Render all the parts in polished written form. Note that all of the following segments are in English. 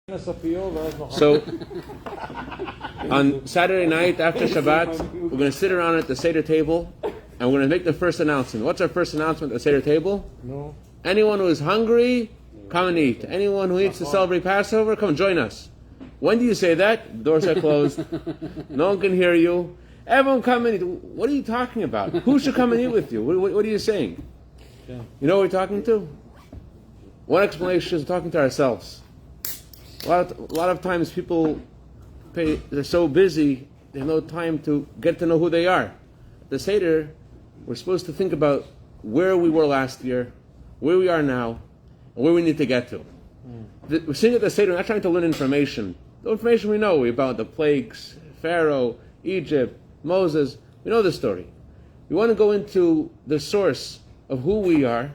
So, on Saturday night after Shabbat, we're going to sit around at the Seder table, and we're going to make the first announcement. What's our first announcement at the Seder table? No. Anyone who is hungry, come and eat. Anyone who needs to celebrate Passover, come and join us. When do you say that? Doors are closed. No one can hear you. Everyone come and eat. What are you talking about? Who should come and eat with you? What are you saying? Yeah. You know what we're talking to? One explanation is we're talking to ourselves. A lot of times people they're so busy, they have no time to get to know who they are. At the Seder, we're supposed to think about where we were last year, where we are now, and where we need to get to. We're sitting at the Seder, we're not trying to learn information. The information we know about the plagues, Pharaoh, Egypt, Moses, we know the story. We want to go into the source of who we are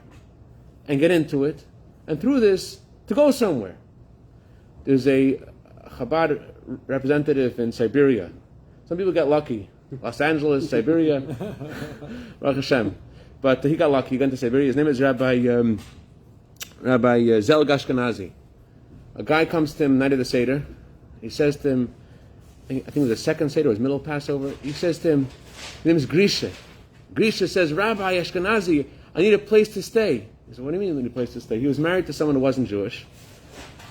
and get into it, and through this, to go somewhere. There's a Chabad representative in Siberia. Some people get lucky. Los Angeles, Siberia, Baruch Hashem. But he got lucky. He got into Siberia. His name is Rabbi Ashkenazi. A guy comes to him night of the Seder. He says to him, I think it was the second Seder, it was middle of Passover. He says to him, his name is Grisha. Grisha says, Rabbi Ashkenazi, I need a place to stay. He said, what do you mean you need a place to stay? He was married to someone who wasn't Jewish.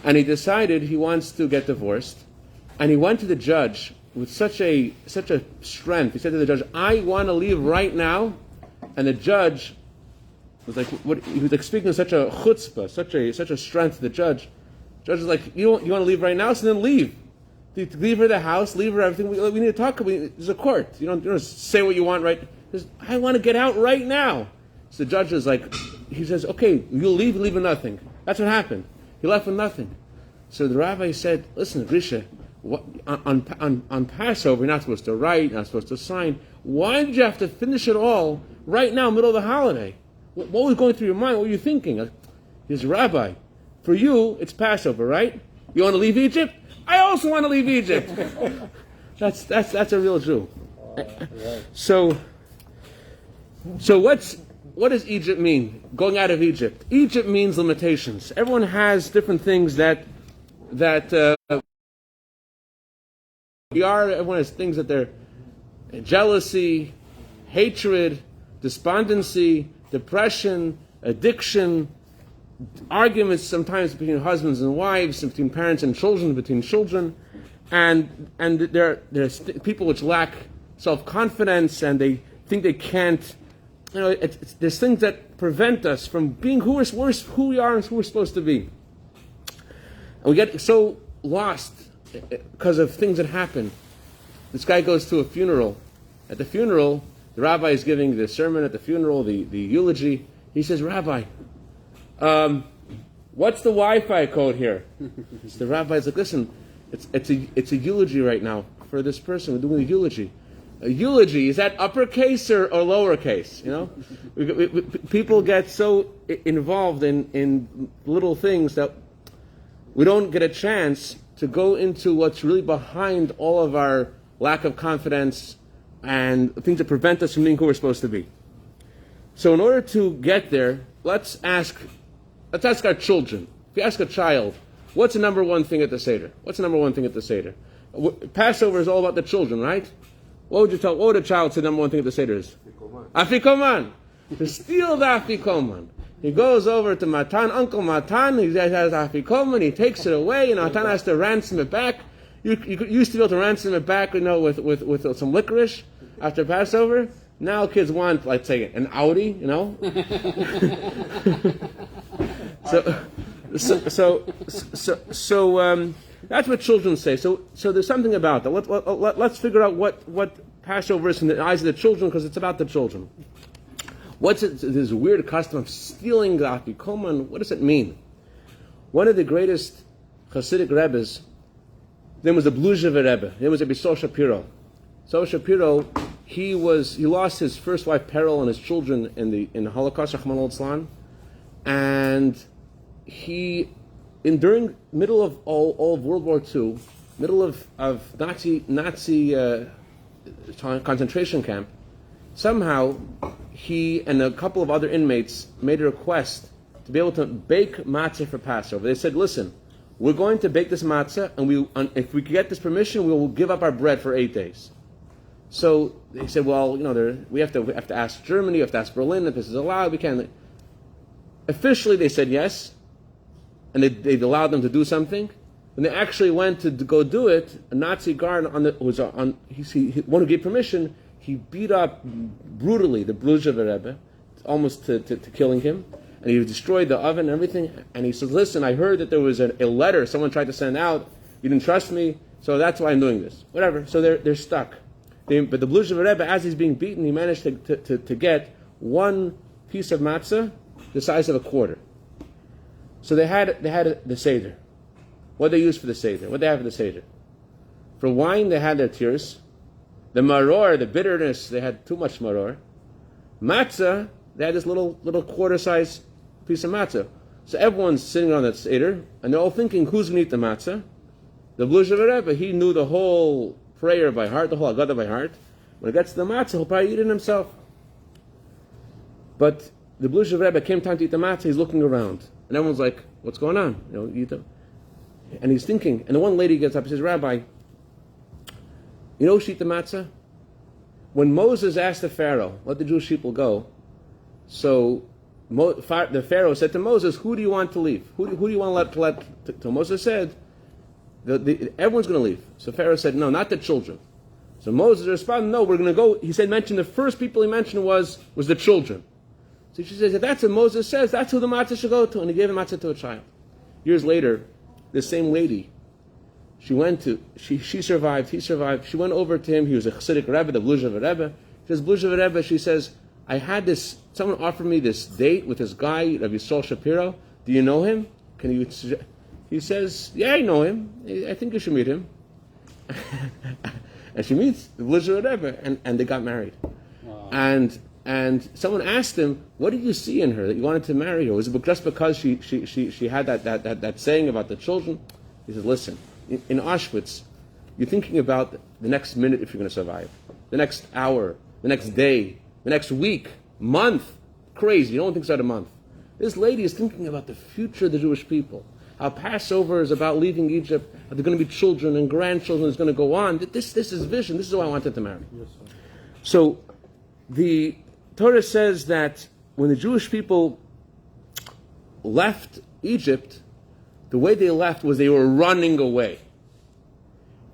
And he decided he wants to get divorced. And he went to the judge with such a strength. He said to the judge, I want to leave right now. And the judge was like, he was like speaking with such a chutzpah, such a strength to the judge. The judge was like, you want to leave right now? So then leave. Leave her the house, leave her everything. We need to talk. There's a court. You don't say what you want, right? He says, I want to get out right now. So the judge is like, he says, okay, you'll leave with nothing. That's what happened. He left with nothing. So the rabbi said, listen, Grisha, on Passover, you're not supposed to write, you're not supposed to sign. Why did you have to finish it all right now, middle of the holiday? What was going through your mind? What were you thinking? He says, Rabbi, for you, it's Passover, right? You want to leave Egypt? I also want to leave Egypt. That's a real Jew. So what does Egypt mean? Going out of Egypt. Egypt means limitations. Everyone has different things that everyone has things that they're jealousy, hatred, despondency, depression, addiction, arguments sometimes between husbands and wives, and between parents and children, between children, and there's people which lack self-confidence and they think they can't. There's things that prevent us from being who we are and who we're supposed to be. And we get so lost because of things that happen. This guy goes to a funeral. At the funeral, the rabbi is giving the sermon at the funeral, the eulogy. He says, Rabbi, what's the Wi-Fi code here? So the rabbi's like, listen, it's a eulogy right now for this person. We're doing a eulogy. A eulogy, is that uppercase or lowercase? People get so involved in little things that we don't get a chance to go into what's really behind all of our lack of confidence and things that prevent us from being who we're supposed to be. So in order to get there, let's ask our children. If you ask a child, what's the number one thing at the Seder? What's the number one thing at the Seder? Passover is all about the children, right? What would a child say the number one thing at the Seder is? Afikoman. To steal the Afikoman. He goes over to Matan, Uncle Matan, he has Afikoman, he takes it away, and Matan has to ransom it back. You used to be able to ransom it back, with some licorice after Passover. Now kids want, let's say, an Audi, So that's what children say. So there's something about that. Let's figure out what Passover is from the eyes of the children, because it's about the children. What's this weird custom of stealing the afikoman? What does it mean? One of the greatest Hasidic Rebbes, his name was the Bluzhever Rebbe. His name was Rabbi Shapiro. So Shapiro, he lost his first wife Peril and his children in the Holocaust, Rahman al-Islam, and during middle of all of World War II, middle of Nazi concentration camp, somehow he and a couple of other inmates made a request to be able to bake matzah for Passover. They said, listen, we're going to bake this matzah, and if we get this permission, we will give up our bread for 8 days. So they said, well, we have to ask Germany, we have to ask Berlin if this is allowed. We can't. Officially, they said yes, and they allowed them to do something. When they actually went to go do it, a Nazi guard one who gave permission, he beat up brutally the Bluzhev Rebbe, almost to killing him, and he destroyed the oven and everything. And he says, "Listen, I heard that there was a letter someone tried to send out. You didn't trust me, so that's why I'm doing this. Whatever." So they're stuck. But the Bluzhev Rebbe, as he's being beaten, he managed to get one piece of matzah the size of a quarter. So they had the Seder. What they used for the Seder? What they have for the Seder? For wine, they had their tears. The maror, the bitterness, they had too much maror. Matzah, they had this little quarter-size piece of matzah. So everyone's sitting on that Seder, and they're all thinking, who's going to eat the matzah? The Bluzhev Rebbe, he knew the whole prayer by heart, the whole Haggadah by heart. When it gets to the matzah, he'll probably eat it himself. But the Bluzhev Rebbe came time to eat the matzah, he's looking around. And everyone's like, what's going on? Eat them. And he's thinking, and the one lady gets up and says, Rabbi, who should eat the matzah? When Moses asked the Pharaoh, let the Jewish people go, so the Pharaoh said to Moses, who do you want to leave? Who do you want to let? So Moses said, everyone's going to leave. So Pharaoh said, no, not the children. So Moses responded, no, we're going to go. He said, the first people he mentioned was the children. So she says, if that's what Moses says, that's who the matzah should go to. And he gave the matzah to a child. Years later, this same lady, she survived, he survived. She went over to him, he was a Chassidic Rebbe, the Bluzhev Rebbe. She says, Bluzhev Rebbe, she says, I had this, someone offered me this date with this guy, Rabbi Yisrael Shapiro. Do you know him? He says, yeah, I know him. I think you should meet him. And she meets the Bluzhev Rebbe, and they got married. Wow. And someone asked him, what did you see in her that you wanted to marry her? Was it just because she had that saying about the children? He said, listen, in Auschwitz, you're thinking about the next minute if you're going to survive, the next hour, the next day, the next week, month. Crazy, no one thinks about a month. This lady is thinking about the future of the Jewish people. How Passover is about leaving Egypt, how there are going to be children and grandchildren, it's going to go on. This is vision, this is who I wanted to marry. Yes, sir. So the Torah says that when the Jewish people left Egypt, the way they left was they were running away.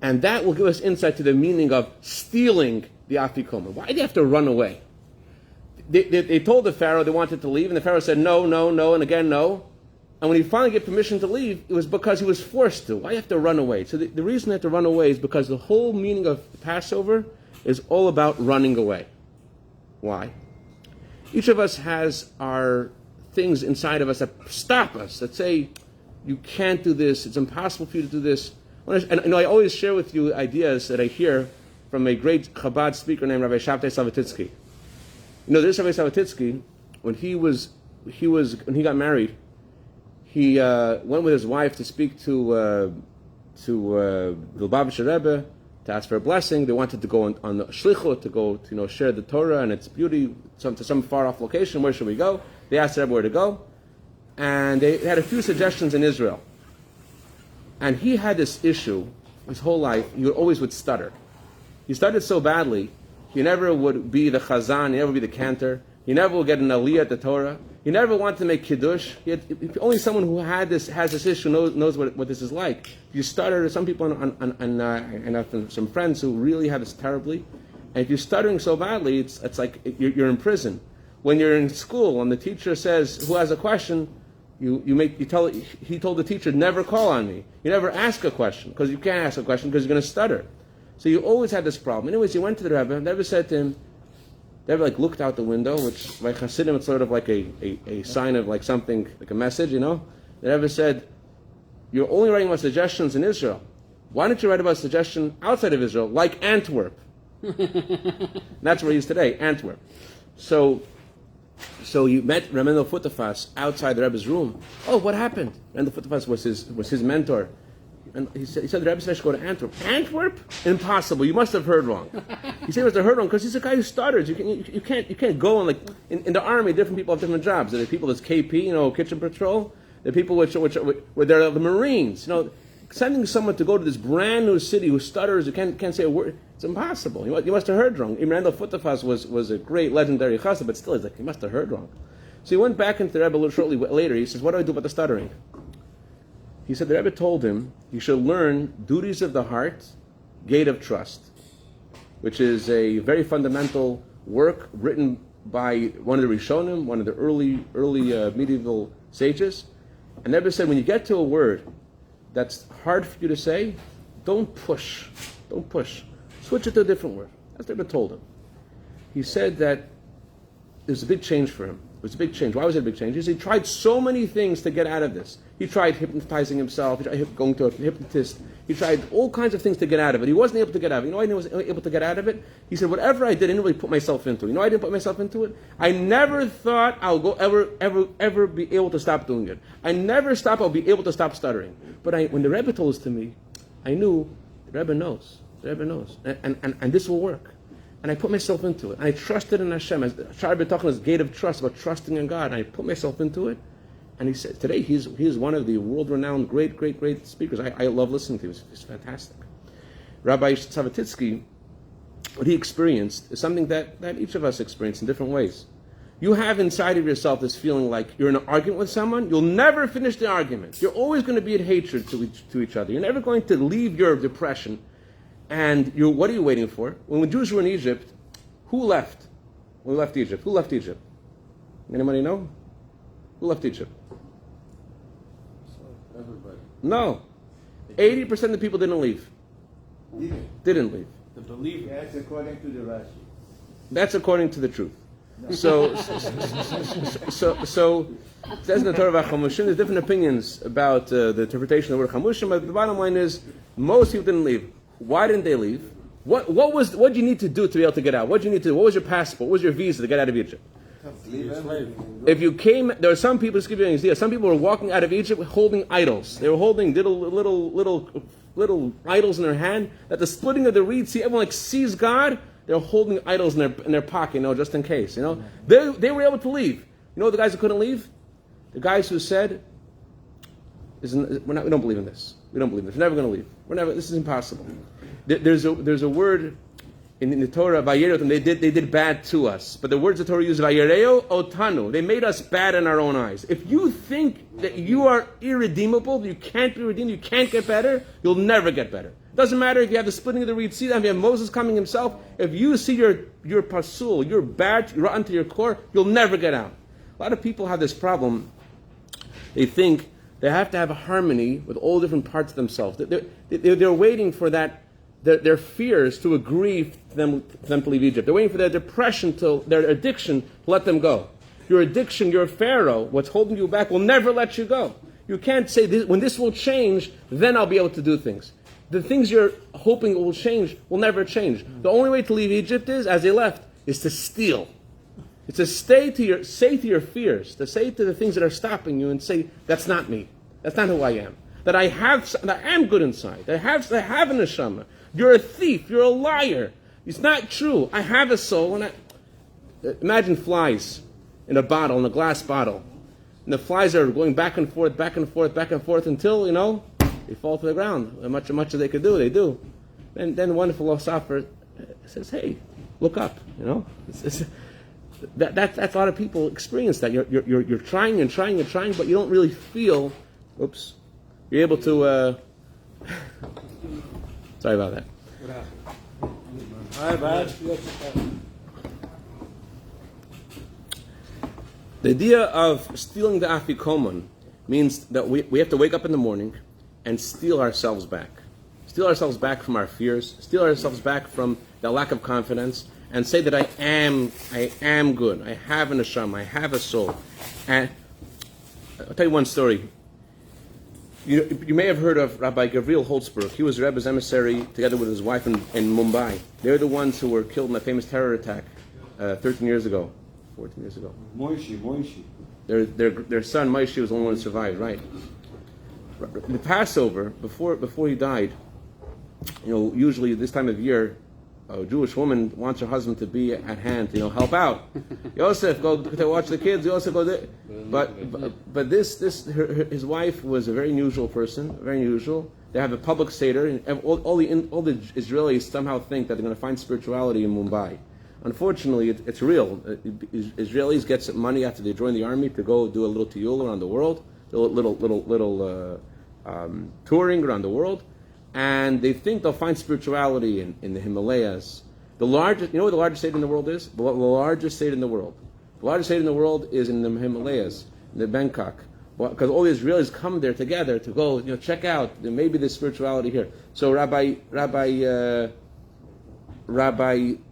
And that will give us insight to the meaning of stealing the Afikomen. Why did they have to run away? They told the Pharaoh they wanted to leave, and the Pharaoh said no, and again no. And when he finally gave permission to leave, it was because he was forced to. Why do you have to run away? So the reason they have to run away is because the whole meaning of Passover is all about running away. Why? Each of us has our things inside of us that stop us, that say, you can't do this, it's impossible for you to do this. And I always share with you ideas that I hear from a great Chabad speaker named Rabbi Shabtai Savatitsky. This Rabbi Savatitsky, when he got married, he went with his wife to speak to the Lubavitcher Rebbe to ask for a blessing. They wanted to go on the shlichut, to go to share the Torah and its beauty to some far off location. Where should we go? They asked the Rebbe where to go, and they had a few suggestions in Israel. And he had this issue his whole life. He always would stutter. He stuttered so badly. He never would be the chazan. He never would be the cantor. He never would get an aliyah at the Torah. He never wanted to make kiddush. Only someone who has this issue knows what this is like. If you stutter, some people and I have some friends who really have this terribly. And if you're stuttering so badly, it's like you're in prison. When you're in school and the teacher says, who has a question, he told the teacher, never call on me. You never ask a question, because you can't ask a question because you're going to stutter. So you always had this problem. Anyways, he went to the Rebbe. The Rebbe said to him, the Rebbe looked out the window, which by Hasidim it's sort of like a sign of like something, like a message, The Rebbe said, you're only writing about suggestions in Israel. Why don't you write about a suggestion outside of Israel, like Antwerp? That's where he is today, Antwerp. So you met Ramendel Futafas outside the Rebbe's room. Oh, what happened? Ramendel Futafas was his mentor. And he said the Rebbe said I should go to Antwerp. Antwerp? Impossible. You must have heard wrong. He said he must have heard wrong because he's a guy who stutters. You can't go on in the army. Different people have different jobs. There are people that's KP, kitchen patrol. The people which they're the Marines. Sending someone to go to this brand new city who stutters, who can't say a word, it's impossible. You must have heard wrong. Even Randall Futafas was a great legendary chassid, but still, he must have heard wrong. So he went back into the Rebbe a little shortly later. He says, "What do I do about the stuttering?" He said the Rebbe told him, "You should learn duties of the heart, gate of trust," which is a very fundamental work written by one of the Rishonim, one of the early medieval sages. And the Rebbe said, when you get to a word that's hard for you to say, don't push. Switch it to a different word. That's what Rebbe told him. He said that it was a big change for him. It was a big change. Why was it a big change? He tried so many things to get out of this. He tried hypnotizing himself. He tried going to a hypnotist. He tried all kinds of things to get out of it. He wasn't able to get out of it. You know why he was able to get out of it? He said, whatever I did, I didn't really put myself into it. You know why I didn't put myself into it? I never thought I'll go ever be able to stop doing it. I never thought I'll be able to stop stuttering. But when the Rebbe told this to me, I knew the Rebbe knows. The Rebbe knows. And this will work. And I put myself into it. And I trusted in Hashem. As Rabbi talking this gate of trust about trusting in God. And I put myself into it. And he said, today he's one of the world-renowned great speakers. I love listening to him. He's fantastic. Rabbi Savatitsky, what he experienced is something that each of us experience in different ways. You have inside of yourself this feeling like you're in an argument with someone. You'll never finish the argument. You're always going to be at hatred to each other. You're never going to leave your depression. And what are you waiting for? When the Jews were in Egypt, who left? When we left Egypt. Who left Egypt? Anybody know? Who left Egypt? Everybody. No. 80% of the people didn't leave. Didn't leave. The believer. That's according to the Rashi. That's according to the truth. No. So it says in the Torah about Chamushim, there's different opinions about the interpretation of the word Chamushim, but the bottom line is most people didn't leave. Why didn't they leave? What did you need to do to be able to get out? What did you need to do? What was your passport? What was your visa to get out of Egypt? If you came, there are some people. Just give you an idea. Some people were walking out of Egypt holding idols. They were holding little idols in their hand. At the splitting of the reed, everyone sees God. They're holding idols in their pocket, just in case. They were able to leave. You know the guys who couldn't leave? The guys who said, we don't believe in this. We don't believe in this. We're never going to leave. This is impossible. There's a word in the Torah, Vayereo, they did bad to us. But the words the Torah uses, Vayereo otanu, they made us bad in our own eyes. If you think that you are irredeemable, you can't be redeemed, you can't get better, you'll never get better. It doesn't matter if you have the splitting of the reed, if you have Moses coming himself, if you see your pasul, you're bad, you're rotten to your core, you'll never get out. A lot of people have this problem. They think they have to have a harmony with all different parts of themselves. They're waiting for that, their fears to agree for them to leave Egypt. They're waiting for their depression, their addiction to let them go. Your addiction, your Pharaoh, what's holding you back will never let you go. You can't say, when this will change, then I'll be able to do things. The things you're hoping will change will never change. The only way to leave Egypt is, as they left, is to steal. It's to say to your fears, to say to the things that are stopping you and say, that's not me. That's not who I am. That I am good inside. That I have a neshama. You're a thief. You're a liar. It's not true. I have a soul. Imagine flies in a bottle, in a glass bottle. And the flies are going back and forth until, they fall to the ground. Much as they could do, they do. And then one philosopher says, hey, look up. That's a lot of people experience that. You're trying, but you don't really feel. Oops. You're able to. Sorry about that. The idea of stealing the afikoman means that we have to wake up in the morning and steal ourselves back. Steal ourselves back from our fears. Steal ourselves back from the lack of confidence. And say that I am good. I have a neshama. I have a soul. And I'll tell you one story. You may have heard of Rabbi Gavril Holtzberg. He was the Rebbe's emissary together with his wife in Mumbai. They're the ones who were killed in that famous terror attack 14 years ago. Moishi. Their son Moshe was the only one who survived. Right. The Passover before he died. Usually this time of year. a Jewish woman wants her husband to be at hand, help out. Yosef, go to watch the kids. Yosef, go there. But his wife was a very unusual person, very unusual. They have a public Seder, and all the Israelis somehow think that they're going to find spirituality in Mumbai. Unfortunately, it's real. Israelis get some money after they join the army to go do a little tiyul around the world, little touring around the world, and they think they'll find spirituality in the Himalayas. The largest, what the largest state in the world is? The largest state in the world. The largest state in the world is in the Himalayas, in the Bangkok. Because all the Israelis come there together to go, check out. Maybe there's spirituality here. So Rabbi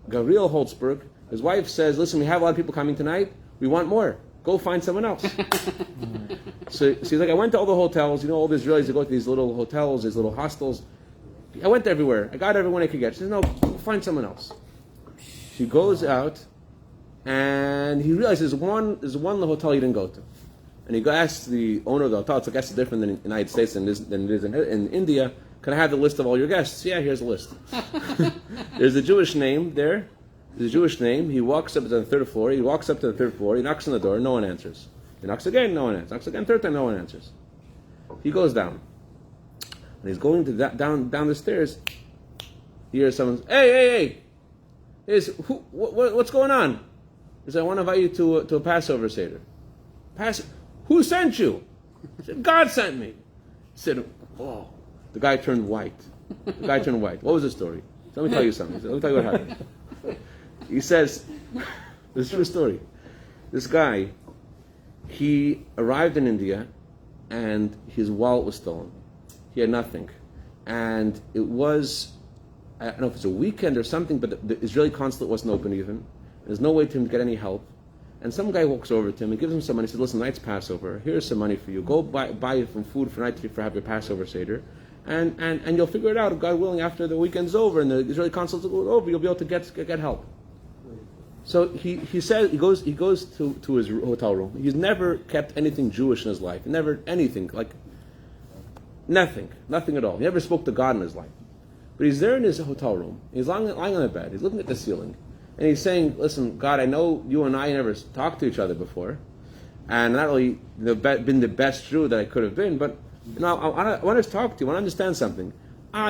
Gabriel Holtzberg, his wife says, "Listen, we have a lot of people coming tonight. We want more. Go find someone else." So he's like, "I went to all the hotels. All the Israelis, they go to these little hotels, these little hostels. I went everywhere. I got everyone I could get." She says, "No, go find someone else." She goes out, and he realizes there's one hotel he didn't go to. And he asks the owner of the hotel, it's I guess it's different than in the United States than it is in India, "Can I have the list of all your guests?" "Yeah, here's the list." There's a Jewish name there. There's a Jewish name. He walks up to the third floor. He walks up to the third floor. He knocks on the door. No one answers. He knocks again. No one answers. Knocks again. Third time. No one answers. He goes down. And he's going to down the stairs. He hears someone, "Hey! What's going on?" He says, "I want to invite you to a Passover Seder." "Who sent you?" He said, "God sent me." He said, "Oh." The guy turned white. What was the story? So let me tell you something. Let me tell you what happened. He says, this is a true story. This guy, he arrived in India and his wallet was stolen. He had nothing. And it was, I don't know if it's a weekend or something, but the Israeli consulate wasn't open even. There's no way to him to get any help. And some guy walks over to him and gives him some money. He said, "Listen, tonight's Passover. Here's some money for you. Go buy some food for night for have your Passover Seder. And you'll figure it out, God willing, after the weekend's over and the Israeli consulate's over, you'll be able to get help." So he says he goes to his hotel room. He's never kept anything Jewish in his life. Never anything, like nothing at all. He never spoke to God in his life. But he's there in his hotel room. He's lying on the bed. He's looking at the ceiling. And he's saying, "Listen, God, I know you and I never talked to each other before, and not really been the best Jew that I could have been, but I want to talk to you. I want to understand something."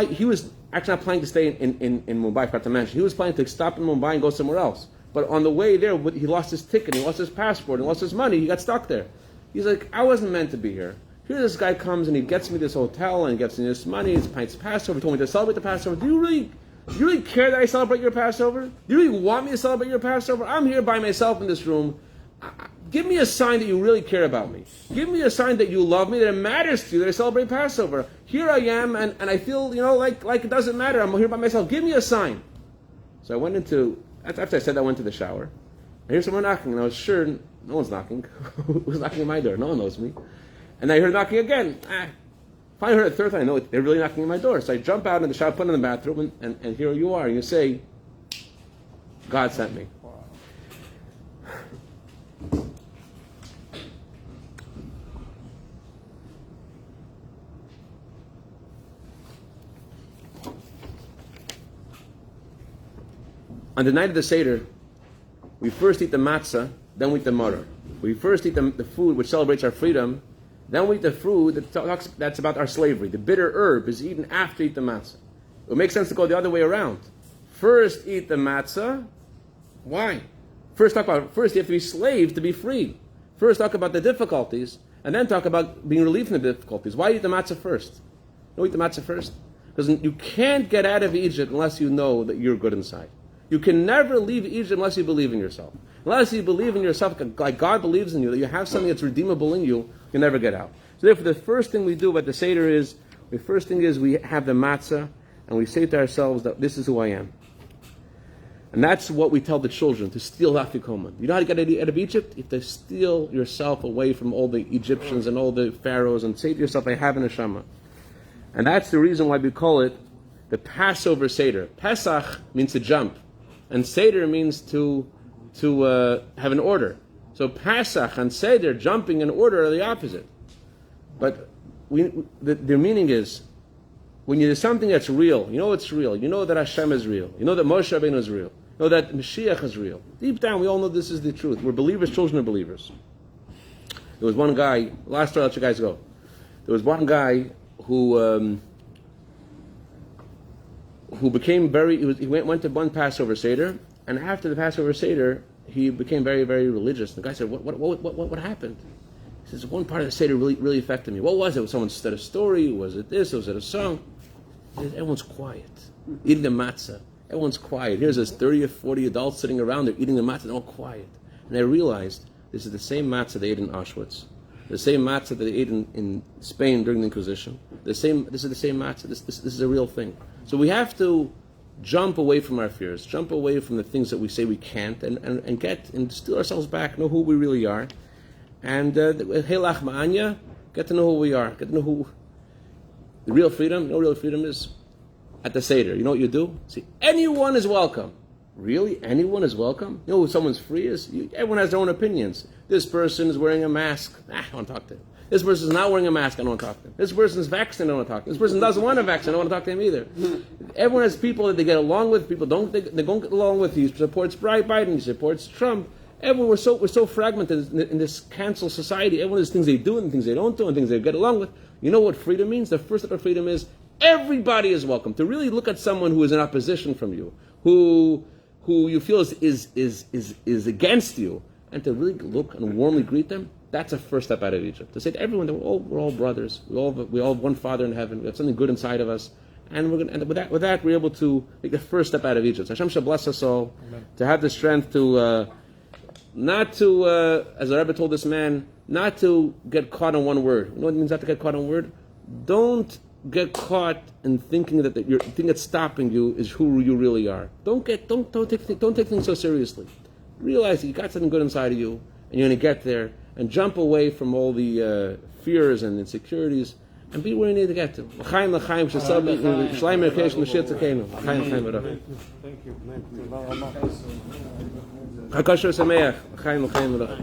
He was actually not planning to stay in Mumbai, I forgot to mention. He was planning to stop in Mumbai and go somewhere else. But on the way there, he lost his ticket, he lost his passport, he lost his money, he got stuck there. He's like, "I wasn't meant to be here. Here this guy comes and he gets me this hotel and gets me this money, it's Passover, he told me to celebrate the Passover. Do you really care that I celebrate your Passover? Do you really want me to celebrate your Passover? I'm here by myself in this room. Give me a sign that you really care about me. Give me a sign that you love me, that it matters to you that I celebrate Passover. Here I am, and I feel, like it doesn't matter. I'm here by myself. Give me a sign." So I went after I said that, I went to the shower. I hear someone knocking, and I was sure no one's knocking. Who's knocking at my door? No one knows me. And I heard knocking again. Finally heard it a third time. I know they're really knocking at my door. So I jump out in the shower, put in the bathroom, and here you are. And you say, "God sent me." On the night of the Seder, we first eat the matzah, then we eat the maror. We first eat the food which celebrates our freedom, then we eat the food that's about our slavery. The bitter herb is eaten after you eat the matzah. It makes sense to go the other way around. First eat the matzah. Why? First you have to be slaves to be free. First talk about the difficulties, and then talk about being relieved from the difficulties. Why eat the matzah first? Don't eat the matzah first. Because you can't get out of Egypt unless you know that you're good inside. You can never leave Egypt unless you believe in yourself. Unless you believe in yourself like God believes in you, that you have something that's redeemable in you, you'll never get out. So therefore, the first thing we do at the Seder is, we have the matzah, and we say to ourselves that this is who I am. And that's what we tell the children, to steal afikoman. You know how to get out of Egypt? You have to steal yourself away from all the Egyptians and all the pharaohs, and say to yourself, I have an neshama. And that's the reason why we call it the Passover Seder. Pesach means to jump. And Seder means to have an order. So Pesach and Seder, jumping in order, are the opposite. But their meaning is, when there's something that's real, you know it's real. You know that Hashem is real. You know that Moshe Rabbeinu is real. You know that Mashiach is real. Deep down, we all know this is the truth. We're believers, children of believers. There was one guy, last story, I'll let you guys go. There was one guy who became he went to one Passover Seder, and after the Passover Seder, he became very, very religious. The guy said, what happened? He says, one part of the Seder really affected me. What was it? Was someone said a story? Was it this? Was it a song? He said, everyone's quiet, eating the matzah. Everyone's quiet. Here's this 30 or 40 adults sitting around there eating the matzah, they're all quiet. And I realized this is the same matzah they ate in Auschwitz, the same matzah that they ate in Spain during the Inquisition. This is the same matzah. This is a real thing. So we have to jump away from our fears, jump away from the things that we say we can't, and steal ourselves back, know who we really are, and Helach Ma'anya, get to know who we are, get to know who the real freedom. You know what real freedom is? At the Seder, you know what you do? See, anyone is welcome. Really? Anyone is welcome? You know who someone's free is? Everyone has their own opinions. This person is wearing a mask. I don't want to talk to him. This person is not wearing a mask. I don't want to talk to him. This person is vaccinated. I don't want to talk to him. This person doesn't want a vaccine. I don't want to talk to him either. Everyone has people that they get along with. People they don't get along with. He supports Biden. He supports Trump. Everyone, we're so fragmented in this cancel society. Everyone has things they do and things they don't do and things they get along with. You know what freedom means? The first step of freedom is everybody is welcome. To really look at someone who is in opposition from you, who you feel is against you, and to really look and warmly greet them, that's a first step out of Egypt. To say to everyone that we're all brothers, we all have one Father in heaven, we have something good inside of us, and with that we're able to make the first step out of Egypt. Hashem shall bless us all. Amen. To have the strength to not to, as the Rebbe told this man, not to get caught on one word. You know what it means not to get caught on one word? Don't get caught in thinking that the thing that's stopping you is who you really are. Don't take things so seriously. Realize that you got something good inside of you, and you're going to get there, and jump away from all the fears and insecurities, and be where you need to get to. L'chaim, l'chaim, sh'sabit, sh'laim erkesh, l'shir tzakenu. L'chaim, l'chaim, v'rach. Thank you. Chag kosher sameach. L'chaim, l'chaim, v'rach.